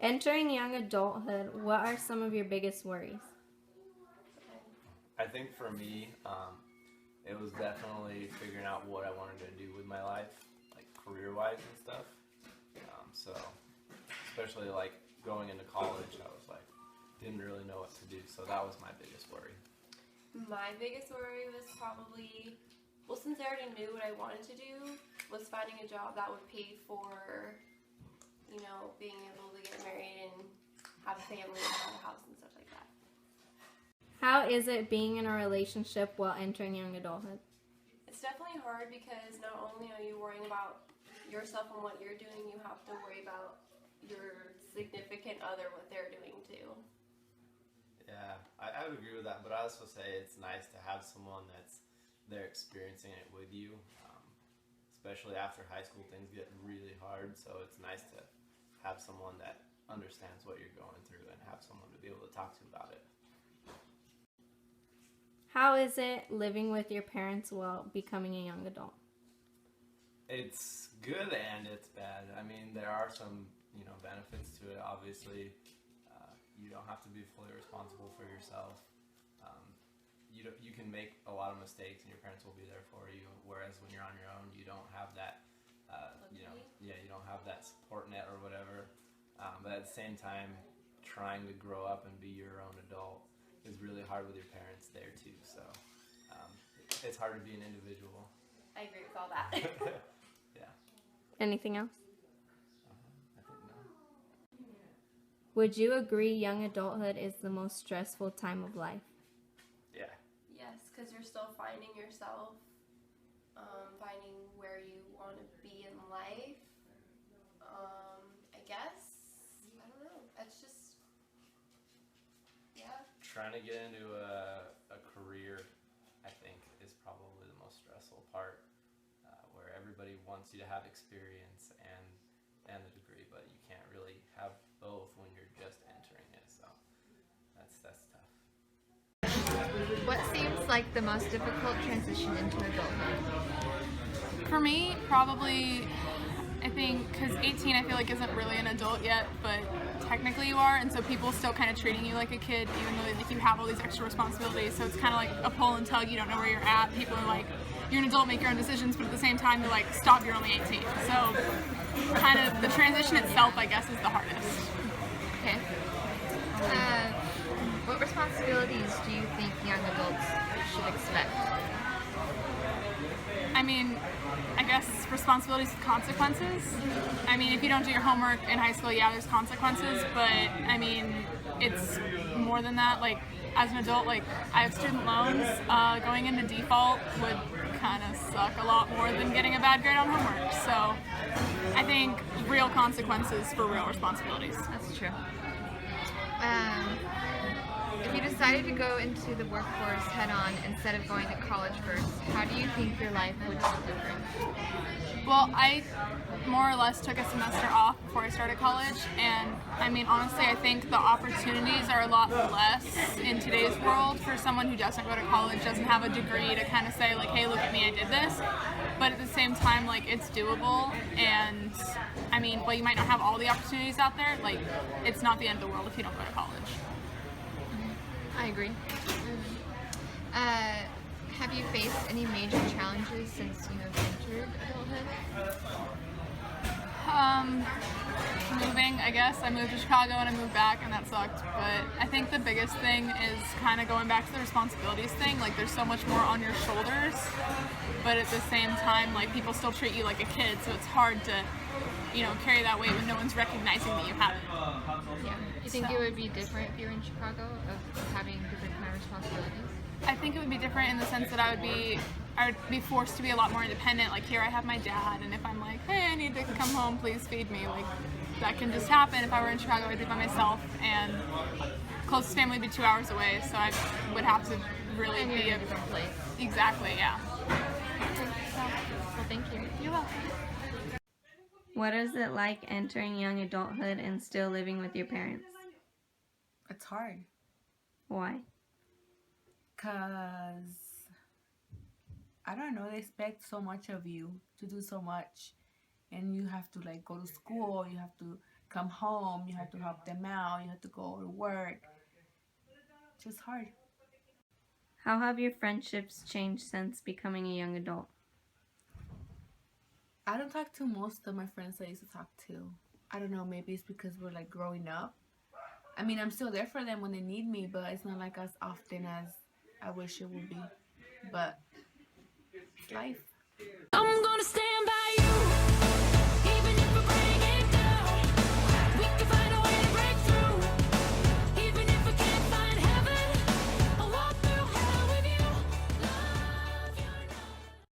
Entering young adulthood, what are some of your biggest worries? I think for me, it was definitely figuring out what I wanted to do with my life, like career-wise and stuff. So, especially like going into college, I was like, didn't really know what to do. So that was my biggest worry. My biggest worry was probably, well, since I already knew what I wanted to do, was finding a job that would pay for, being able to get married and have a family and have a house and stuff like that. How is it being in a relationship while entering young adulthood? It's definitely hard because not only are you worrying about yourself and what you're doing, you have to worry about your significant other, what they're doing too. Yeah, I would agree with that, but I also say it's nice to have someone that's there experiencing it with you. Especially after high school, things get really hard, so it's nice to have someone that understands what you're going through and have someone to be able to talk to about it. How is it living with your parents while becoming a young adult? It's good and it's bad. I mean, there are some, benefits to it. Obviously, you don't have to be fully responsible for yourself. You can make a lot of mistakes, and your parents will be there for you. Whereas when you're on your own, you don't have that. You don't have that support net or whatever. But at the same time, trying to grow up and be your own adult is really hard with your parents there too. So it's hard to be an individual. I agree with all that. Yeah. Anything else? I think no. Would you agree young adulthood is the most stressful time of life? Yeah. Yes, because you're still finding yourself, finding where you want to be in life. I guess. I don't know. It's just, yeah. Trying to get into a career, I think, is probably the most stressful part, where everybody wants you to have experience and the degree, but you can't really have both when you're just entering it. So that's tough. What seems like the most difficult transition into adulthood? For me, probably, I think, because 18 I feel like isn't really an adult yet, but technically you are, and so people still kind of treating you like a kid, even though like you have all these extra responsibilities. So it's kind of like a pull and tug. You don't know where you're at. People are like, you're an adult, make your own decisions, but at the same time, you're like, stop, you're only 18. So kind of the transition itself, I guess, is the hardest. Okay. What responsibilities do you think young adults should expect? I mean, I guess responsibilities with consequences. I mean, if you don't do your homework in high school, yeah, there's consequences, but I mean, it's more than that. Like, as an adult, like, I have student loans. Going into default would kind of suck a lot more than getting a bad grade on homework. So I think real consequences for real responsibilities. That's true. If you decided to go into the workforce head-on instead of going to college first, how do you think your life would be different? Well, I more or less took a semester off before I started college, and I mean, honestly, I think the opportunities are a lot less in today's world for someone who doesn't go to college, doesn't have a degree to kind of say like, hey, look at me, I did this. But at the same time, like, it's doable, and I mean, while you might not have all the opportunities out there, like, it's not the end of the world if you don't go to college. I agree. Have you faced any major challenges since you have entered adulthood? Moving, I guess. I moved to Chicago and I moved back, and that sucked. But I think the biggest thing is kind of going back to the responsibilities thing. Like, there's so much more on your shoulders, but at the same time, like, people still treat you like a kid, so it's hard to, carry that weight when no one's recognizing that you have it. Yeah. Do you think it would be different if you were in Chicago, of having different kind of responsibilities? I think it would be different in the sense that I would be forced to be a lot more independent. Like, here I have my dad, and if I'm like, hey, I need to come home, please feed me, like, that can just happen. If I were in Chicago, I'd be by myself, and closest family would be 2 hours away, so I would have to really And be you're in a different place. Exactly, yeah. Well, thank you. You're welcome. What is it like entering young adulthood and still living with your parents? It's hard Why? because I don't know, they expect so much of you to do so much, and you have to like go to school, you have to come home, you have to help them out, you have to go to work. It's just hard. How have your friendships changed since becoming a young adult? I don't talk to most of my friends I used to talk to. I don't know, maybe it's because we're like growing up. I mean, I'm still there for them when they need me, but it's not like as often as I wish it would be. But it's life. I'm gonna stand by